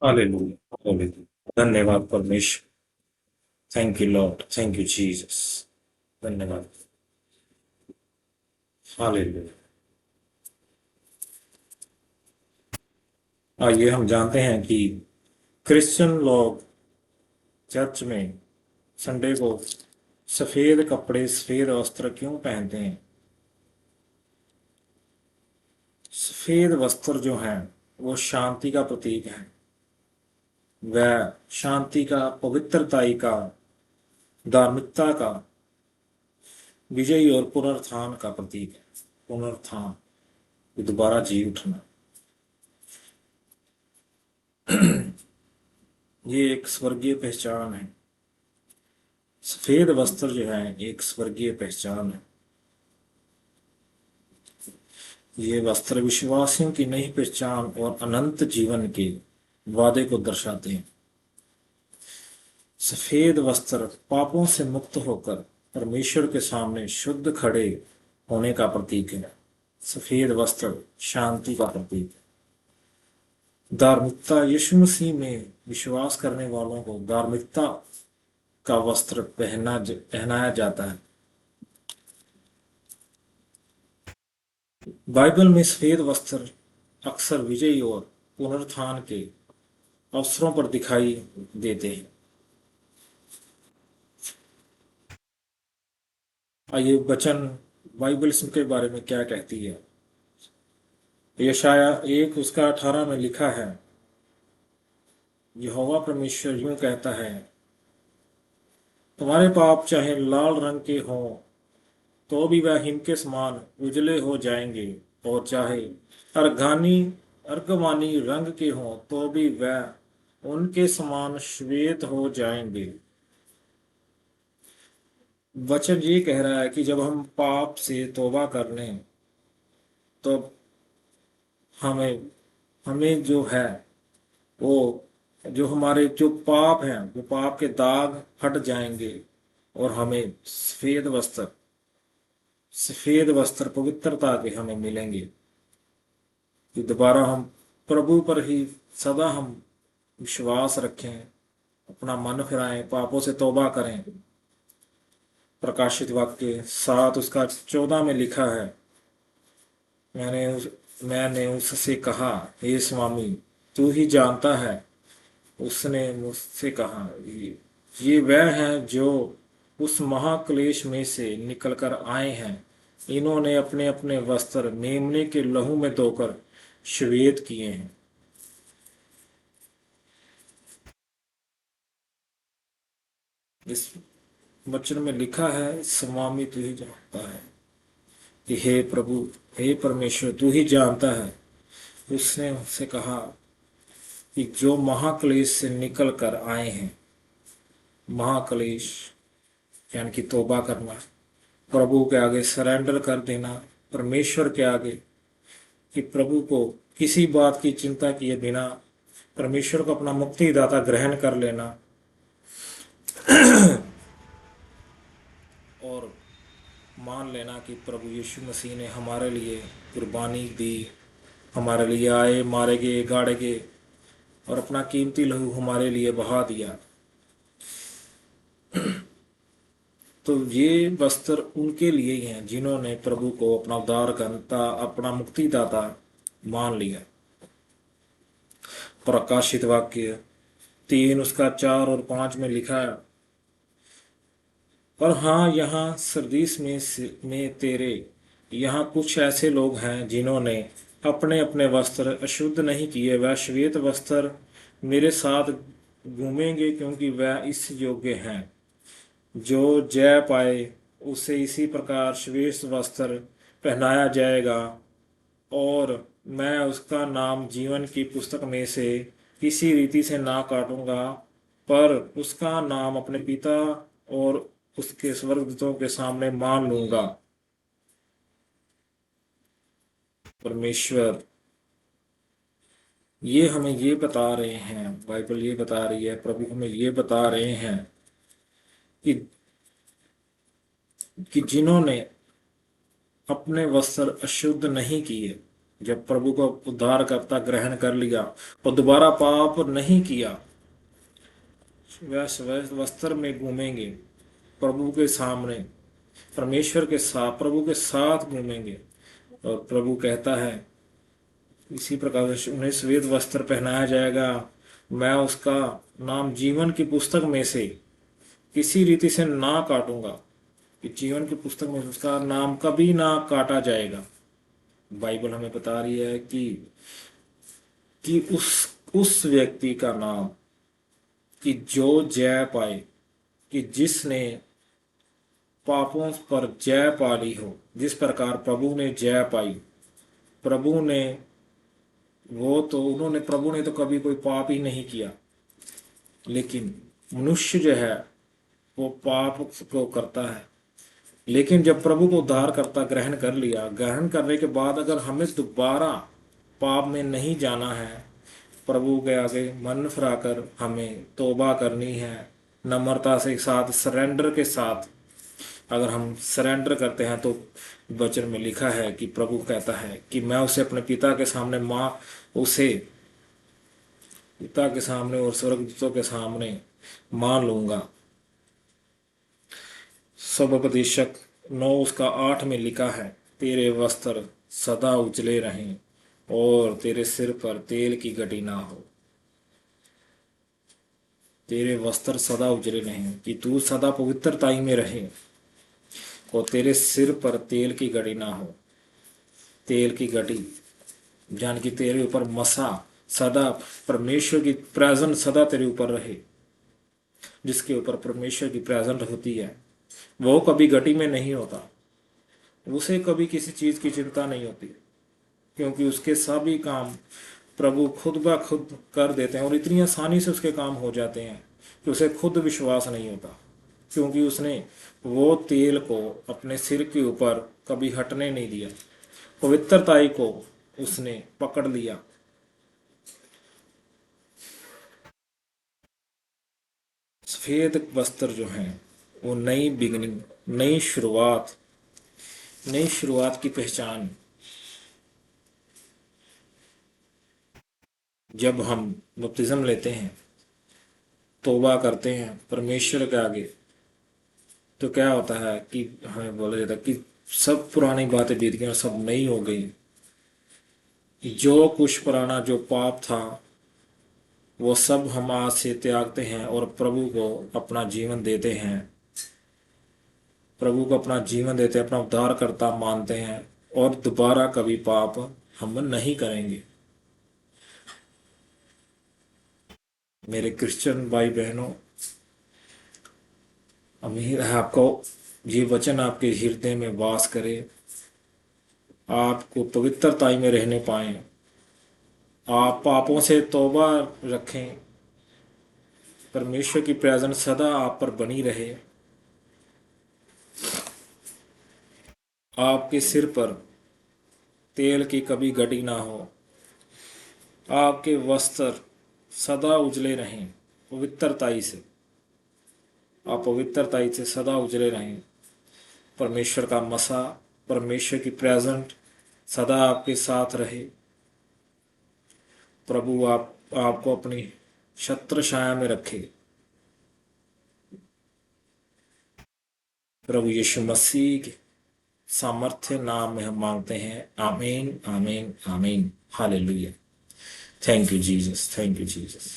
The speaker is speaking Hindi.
Hallelujah, hallelujah. धन्यवाद परमेश्वर। Thank you Lord, thank you Jesus. धन्यवाद। हालेलुया। आइए हम जानते हैं कि क्रिश्चियन लोग चर्च में संडे को सफेद कपड़े, सफेद वस्त्र क्यों पहनते हैं। सफेद वस्त्र जो हैं वो शांति का प्रतीक है। वह शांति का, पवित्रताई का, धार्मिकता का, विजयी और पुनरुत्थान का प्रतीक है। पुनरुत्थान, दोबारा जी उठना। ये एक स्वर्गीय पहचान है। सफेद वस्त्र जो है एक स्वर्गीय पहचान है। ये वस्त्र विश्वासियों की नई पहचान और अनंत जीवन के वादे को दर्शाते हैं। सफेद वस्त्र पापों से मुक्त होकर परमेश्वर के सामने शुद्ध खड़े होने का प्रतीक है। सफेद वस्त्र शांति का प्रतीक है। धार्मिकता, यीशु मसीह में विश्वास करने वालों को धार्मिकता का वस्त्र पहनाया जाता है। बाइबल में सफेद वस्त्र अक्सर विजय और पुनरुत्थान के अवसरों पर दिखाई देते हैं। आइए वचन, बाइबल इसके बारे में क्या कहती है। यशाया 1 उसका 18 में लिखा है, यहोवा परमेश्वर यूं कहता है, तुम्हारे पाप चाहे लाल रंग के हों तो भी वह हिम के समान उजले हो जाएंगे, और चाहे अर्गानी अर्गवानी रंग के हों तो भी वह उनके समान श्वेत हो जाएंगे। वचन ये कह रहा है कि जब हम पाप से तौबा कर लें तो हमें हमें जो है वो, जो हमारे जो पाप हैं वो पाप के दाग हट जाएंगे, और हमें सफेद वस्त्र पवित्रता के हमें मिलेंगे। कि दोबारा हम प्रभु पर ही सदा हम विश्वास रखें, अपना मन फिराएं, पापों से तौबा करें। प्रकाशित वाक्य 7 उसका 14 में लिखा है, मैंने उस मैंने उससे कहा, हे स्वामी, तू ही जानता है। उसने मुझसे कहा, ये वह हैं जो उस महाक्लेश में से निकलकर आए हैं। इन्होंने अपने अपने वस्त्र मेमने के लहू में धोकर श्वेत किए हैं। इस वचन में लिखा है, स्वामी तू ही जानता है कि हे प्रभु, हे परमेश्वर, तू ही जानता है। उसने उससे कहा कि जो महाक्लेश से निकल कर आए हैं। महाक्लेश यानी कि तौबा करना, प्रभु के आगे सरेंडर कर देना, परमेश्वर के आगे, कि प्रभु को किसी बात की चिंता किए बिना परमेश्वर को अपना मुक्तिदाता ग्रहण कर लेना, और मान लेना कि प्रभु यीशु मसीह ने हमारे लिए कुर्बानी दी, हमारे लिए आए, मारे गए, गाड़े गए, और अपना कीमती लहू हमारे लिए बहा दिया। तो ये वस्त्र उनके लिए ही हैं जिन्होंने प्रभु को अपना उद्धारकर्ता, अपना मुक्तिदाता मान लिया। प्रकाशित वाक्य 3 उसका 4 और 5 में लिखा है, और हाँ, यहाँ सरदीस में तेरे यहाँ कुछ ऐसे लोग हैं जिन्होंने अपने अपने वस्त्र अशुद्ध नहीं किए। वह श्वेत वस्त्र मेरे साथ घूमेंगे, क्योंकि वह इस योग्य हैं। जो जय पाए उसे इसी प्रकार श्वेत वस्त्र पहनाया जाएगा, और मैं उसका नाम जीवन की पुस्तक में से किसी रीति से ना काटूंगा, पर उसका नाम अपने पिता और उसके स्वर्गदूतों के सामने मान लूंगा। परमेश्वर ये हमें ये बता रहे हैं, बाइबल ये बता रही है, प्रभु हमें ये बता रहे हैं कि जिन्होंने अपने वस्त्र अशुद्ध नहीं किए, जब प्रभु को उद्धार करता ग्रहण कर लिया और दोबारा पाप नहीं किया, वह वस्त्र में घूमेंगे प्रभु के सामने, परमेश्वर के साथ, प्रभु के साथ घूमेंगे। और प्रभु कहता है इसी प्रकार से उन्हें श्वेत वस्त्र पहनाया जाएगा, मैं उसका नाम जीवन की पुस्तक में से किसी रीति से ना काटूंगा, कि जीवन की पुस्तक में उसका नाम कभी ना काटा जाएगा। बाइबल हमें बता रही है कि उस व्यक्ति का नाम, कि जो जय पाए, कि जिसने पापों पर जय पा ली हो, जिस प्रकार प्रभु ने जय पाई। प्रभु ने प्रभु ने तो कभी कोई पाप ही नहीं किया, लेकिन मनुष्य जो है वो पाप को करता है। लेकिन जब प्रभु को उद्धार करता ग्रहण कर लिया, ग्रहण करने के बाद अगर हमें दोबारा पाप में नहीं जाना है, प्रभु के आगे मन फिराकर हमें तौबा करनी है, नम्रता से साथ, सरेंडर के साथ अगर हम सरेंडर करते हैं, तो वचन में लिखा है कि प्रभु कहता है कि मैं उसे अपने पिता के सामने पिता के सामने और स्वर्गदूतों के सामने मान लूंगा। सबोपदेशक 9:8 में लिखा है, तेरे वस्त्र सदा उजले रहें और तेरे सिर पर तेल की घटी ना हो। तेरे वस्त्र सदा उजले रहें, कि तू सदा पवित्रताई में रहे, और तेरे सिर पर तेल की घटी ना हो। तेल की घटी जान कि तेरे ऊपर मसा सदा, परमेश्वर की प्रेजेंट सदा तेरे ऊपर रहे। जिसके ऊपर परमेश्वर की प्रेजेंट होती है वो कभी घटी में नहीं होता, उसे कभी किसी चीज की चिंता नहीं होती, क्योंकि उसके सभी काम प्रभु खुद ब खुद कर देते हैं, और इतनी आसानी से उसके काम हो जाते हैं कि उसे खुद विश्वास नहीं होता, क्योंकि उसने वो तेल को अपने सिर के ऊपर कभी हटने नहीं दिया, पवित्रताई को उसने पकड़ लिया। सफेद वस्त्र जो हैं वो नई बिगनिंग, नई शुरुआत की पहचान। जब हम बपतिस्म लेते हैं, तौबा करते हैं परमेश्वर के आगे, तो क्या होता है कि हमें बोला जाता है कि सब पुरानी बातें बीत गई और सब नई हो गई। जो कुछ पुराना, जो पाप था, वो सब हम आज से त्यागते हैं और प्रभु को अपना जीवन देते हैं, प्रभु को अपना जीवन देते हैं, अपना उद्धारकर्ता मानते हैं, और दोबारा कभी पाप हम नहीं करेंगे। मेरे क्रिश्चियन भाई बहनों, उम्मीद है आपको ये वचन आपके हृदय में वास करे, आपको पवित्रताई में रहने पाए, आप पापों से तौबा रखें, परमेश्वर की प्रेजेंस सदा आप पर बनी रहे, आपके सिर पर तेल की कभी घटी ना हो, आपके वस्त्र सदा उजले रहें पवित्रताई से, आप पवित्रताई से सदा उजले रहें। परमेश्वर का मसा, परमेश्वर की प्रेजेंट सदा आपके साथ रहे। प्रभु आपको अपनी छत्र छाया में रखे। प्रभु यीशु मसीह के सामर्थ्य नाम में हम मांगते हैं, आमीन, आमीन, आमीन, hallelujah. Thank you Jesus, thank you Jesus.